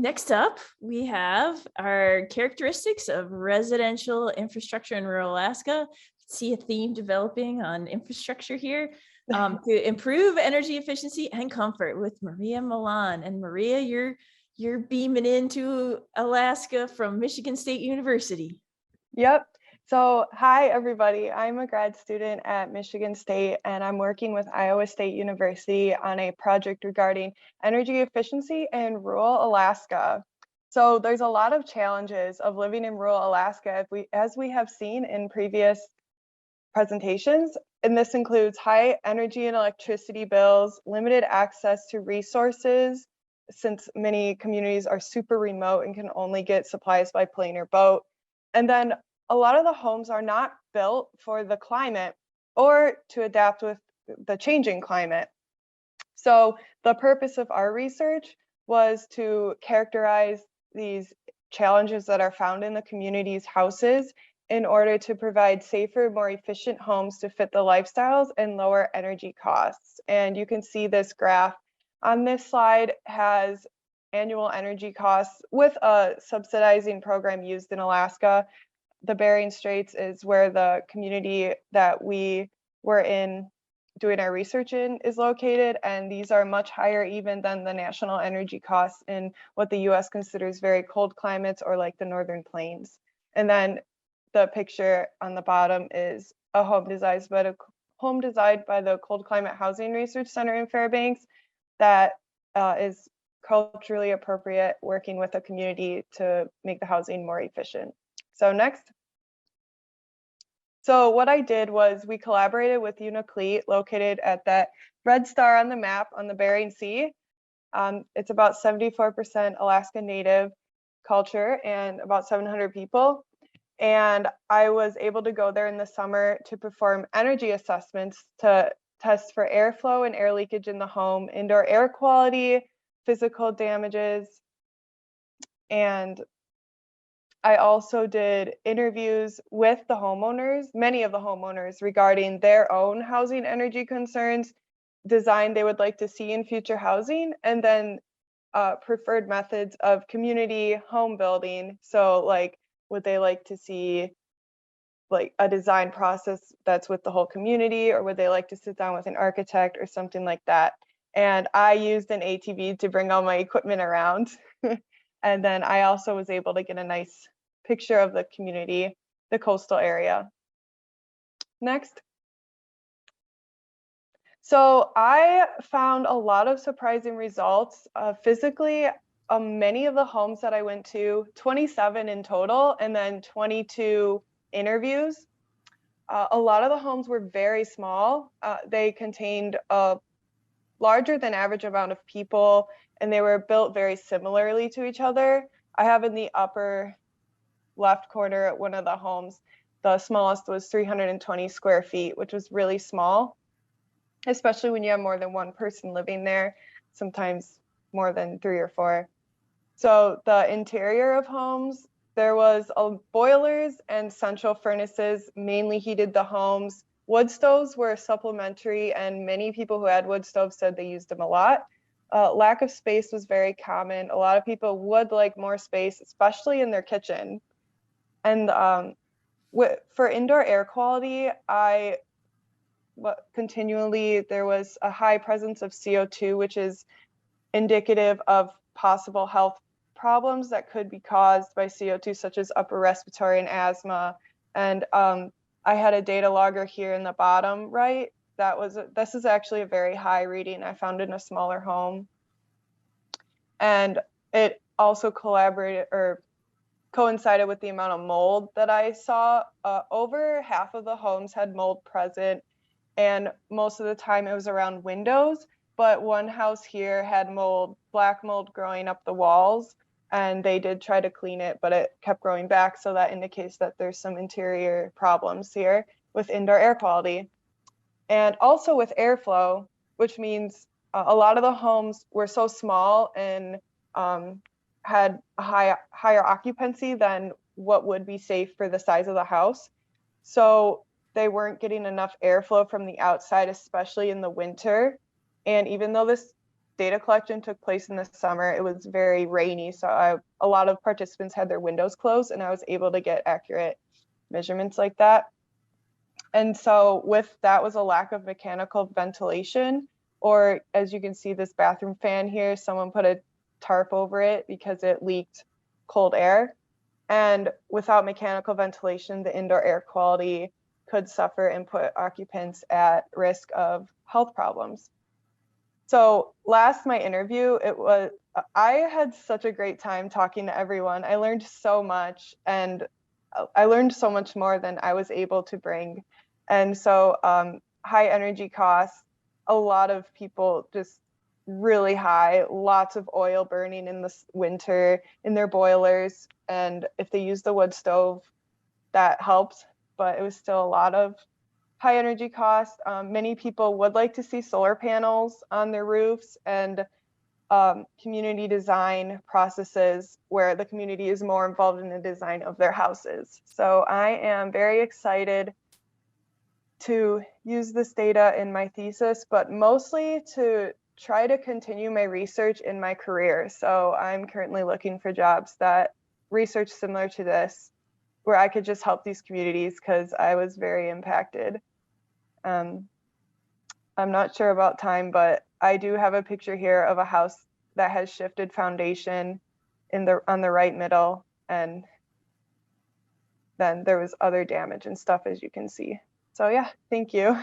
Next up, we have our characteristics of residential infrastructure in rural Alaska. See a theme developing on infrastructure here. To improve energy efficiency and comfort with Maria Milan. And Maria, you're beaming into Alaska from Michigan State University. Yep. So, hi, everybody. I'm a grad student at Michigan State, and I'm working with Iowa State University on a project regarding energy efficiency in rural Alaska. So, there's a lot of challenges of living in rural Alaska, as we have seen in previous presentations, and this includes high energy and electricity bills, limited access to resources, since many communities are super remote and can only get supplies by plane or boat. And then a lot of the homes are not built for the climate or to adapt with the changing climate. So the purpose of our research was to characterize these challenges that are found in the community's houses in order to provide safer, more efficient homes to fit the lifestyles and lower energy costs. And you can see this graph on this slide has annual energy costs with a subsidizing program used in Alaska. The Bering Straits is where the community that we were in doing our research in is located, and these are much higher even than the national energy costs in what the US considers very cold climates or like the Northern Plains. And then the picture on the bottom is a home designed by the Cold Climate Housing Research Center in Fairbanks that is culturally appropriate, working with a community to make the housing more efficient. So next. So what I did was we collaborated with Unalakleet, located at that red star on the map on the Bering Sea. It's about 74% Alaska Native culture and about 700 people. And I was able to go there in the summer to perform energy assessments to test for airflow and air leakage in the home, indoor air quality, physical damages, and I also did interviews with the homeowners, many of the homeowners, regarding their own housing energy concerns, design they would like to see in future housing, and then preferred methods of community home building. So like, would they like to see like a design process that's with the whole community, or would they like to sit down with an architect or something like that? And I used an ATV to bring all my equipment around. And then I also was able to get a nice picture of the community, the coastal area. Next. So I found a lot of surprising results. Physically, many of the homes that I went to, 27 in total, and then 22 interviews. A lot of the homes were very small. They contained a larger than average amount of people, and they were built very similarly to each other. I have in the upper left corner at one of the homes, the smallest was 320 square feet, which was really small, especially when you have more than one person living there, sometimes more than 3 or 4. So the interior of homes, there was boilers and central furnaces mainly heated the homes. Wood stoves were supplementary, and many people who had wood stoves said they used them a lot. Lack of space was very common. A lot of people would like more space, especially in their kitchen. And for indoor air quality, continually there was a high presence of CO2, which is indicative of possible health problems that could be caused by CO2, such as upper respiratory and asthma. And I had a data logger here in the bottom right. This is actually a very high reading I found in a smaller home. And it also coincided with the amount of mold that I saw. Over half of the homes had mold present, and most of the time it was around windows, but one house here had black mold growing up the walls, and they did try to clean it, but it kept growing back, so that indicates that there's some interior problems here with indoor air quality. And also with airflow, which means a lot of the homes were so small and had a higher occupancy than what would be safe for the size of the house. So they weren't getting enough airflow from the outside, especially in the winter. And even though this data collection took place in the summer, it was very rainy. So a lot of participants had their windows closed, and I was able to get accurate measurements like that. And so with that was a lack of mechanical ventilation, or as you can see, this bathroom fan here, someone put a tarp over it because it leaked cold air. And without mechanical ventilation, the indoor air quality could suffer and put occupants at risk of health problems. So last my interview, I had such a great time talking to everyone. I learned so much, and I learned so much more than I was able to bring. And so high energy costs, a lot of people just really high, lots of oil burning in the winter in their boilers. And if they use the wood stove, that helped, but it was still a lot of high energy costs. Many people would like to see solar panels on their roofs, and community design processes where the community is more involved in the design of their houses. So I am very excited to use this data in my thesis, but mostly to try to continue my research in my career. So I'm currently looking for jobs that research similar to this, where I could just help these communities because I was very impacted. I'm not sure about time, but I do have a picture here of a house that has shifted foundation on the right middle, and then there was other damage and stuff, as you can see. So yeah, thank you.